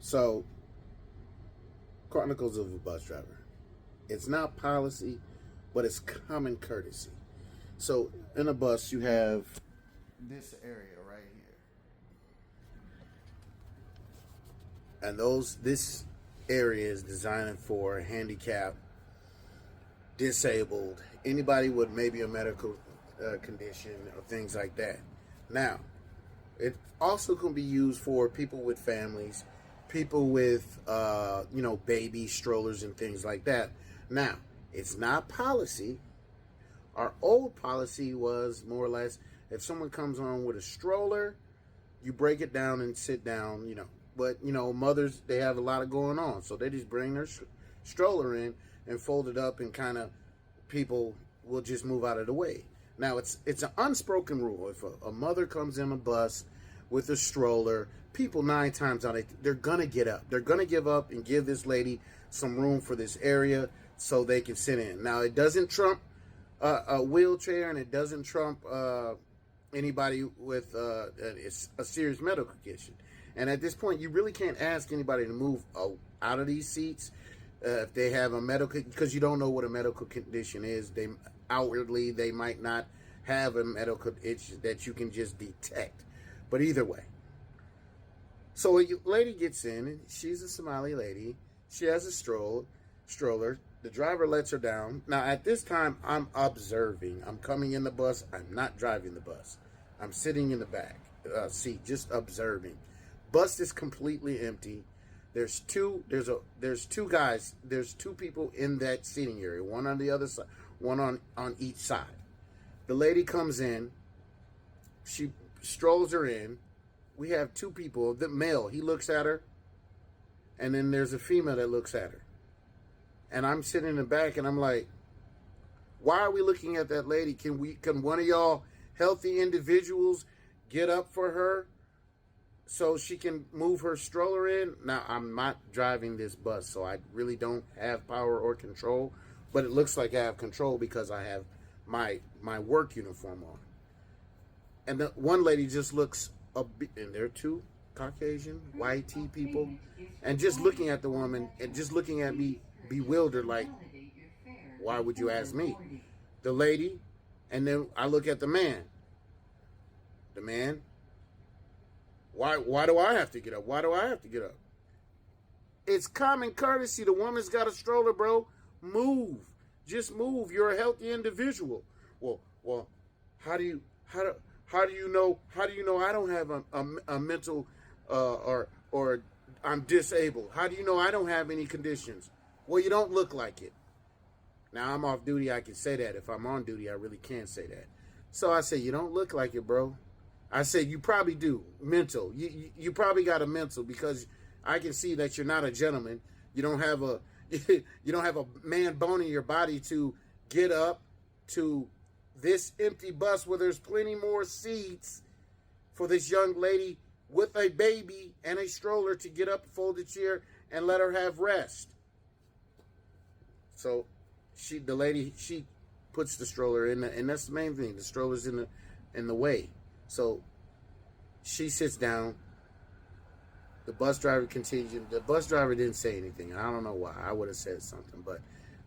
So, Chronicles of a Bus Driver. It's not policy, but it's common courtesy. So, in a bus, you have this area right here, and this area is designed for handicapped, disabled, anybody with maybe a medical condition or things like that. Now, it also can be used for people with families, people with baby strollers and things like that. Now, it's not policy. Our old policy was more or less, if someone comes on with a stroller, you break it down and sit down, But, mothers, they have a lot of going on. So they just bring their stroller in and fold it up, and kind of people will just move out of the way. Now, it's an unspoken rule. If a mother comes in a bus with a stroller, people 9 times out of 8, they're going to get up. They're going to give up and give this lady some room for this area so they can sit in. Now, it doesn't trump a wheelchair, and it doesn't trump anybody with a serious medical condition. And at this point, you really can't ask anybody to move out of these seats if they have a medical, because you don't know what a medical condition is. They might not have a medical issue that you can just detect. But either way, so a lady gets in, and she's a Somali lady. She has a stroller. The driver lets her down. Now, at this time, I'm observing. I'm coming in the bus. I'm not driving the bus. I'm sitting in the back seat, just observing. Bus is completely empty. There's two guys. There's 2 people in that seating area. One on the other side, one on each side. The lady comes in. She strolls her in. We have 2 people. The male, he looks at her, and then there's a female that looks at her. And I'm sitting in the back, and I'm like, why are we looking at that lady? Can one of y'all healthy individuals get up for her so she can move her stroller in? Now, I'm not driving this bus, so I really don't have power or control, but it looks like I have control because I have my work uniform on. And the one lady just looks and there are 2 Caucasian, white people, and just looking at the woman and just looking at me bewildered, like, why would you ask me? The lady, and then I look at the man. The man, why do I have to get up? Why do I have to get up? It's common courtesy. The woman's got a stroller, bro. Move. Just move. You're a healthy individual. Well, how do you know I don't have a mental or I'm disabled? How do you know I don't have any conditions? Well, you don't look like it. Now, I'm off duty. I can say that. If I'm on duty, I really can't say that. So I say, you don't look like it, bro. I said, you probably do. Mental. You probably got a mental, because I can see that you're not a gentleman. You don't have a man bone in your body to get up to this empty bus where there's plenty more seats for this young lady with a baby and a stroller to get up, fold a chair, and let her have rest. So the lady puts the stroller in, and that's the main thing. The stroller's in the way. So she sits down. The bus driver continues. The bus driver didn't say anything. I don't know why. I would have said something, but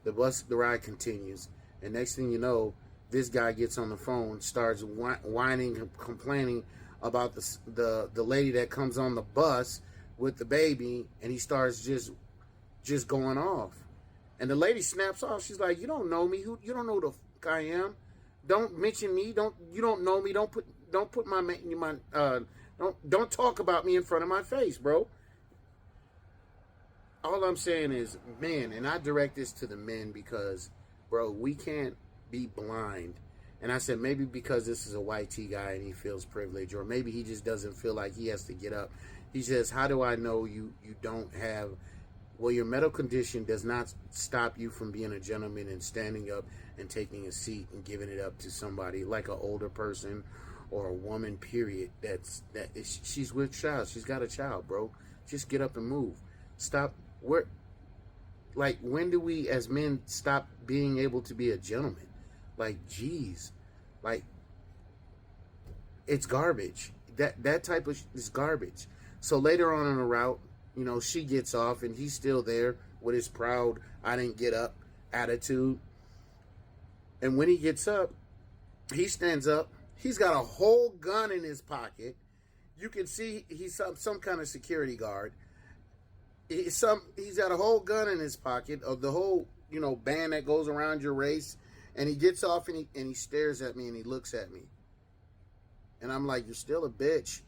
the ride continues. And next thing you know, this guy gets on the phone, starts whining and complaining about the lady that comes on the bus with the baby, and he starts just going off. And the lady snaps off. She's like, "You don't know me. You don't know who the fuck I am. Don't mention me. You don't know me. Don't put my don't talk about me in front of my face, bro." All I'm saying is, men, and I direct this to the men because, bro, we can't be blind. And I said, maybe because this is a white T guy and he feels privileged, or maybe he just doesn't feel like he has to get up. He says, how do I know you don't have... Well, your medical condition does not stop you from being a gentleman and standing up and taking a seat and giving it up to somebody like an older person or a woman, period. She's with child. She's got a child, bro. Just get up and move. Stop. When do we as men stop being able to be a gentleman? Geez. It's garbage. That type of is garbage. So later on in the route, You know, she gets off and he's still there with his proud, I didn't get up attitude. And when he gets up, he stands up. He's got a whole gun in his pocket. You can see he's some kind of security guard. He's got a whole gun in his pocket of the whole, you know, band that goes around your race. And he gets off and he stares at me and he looks at me. And I'm like, you're still a bitch.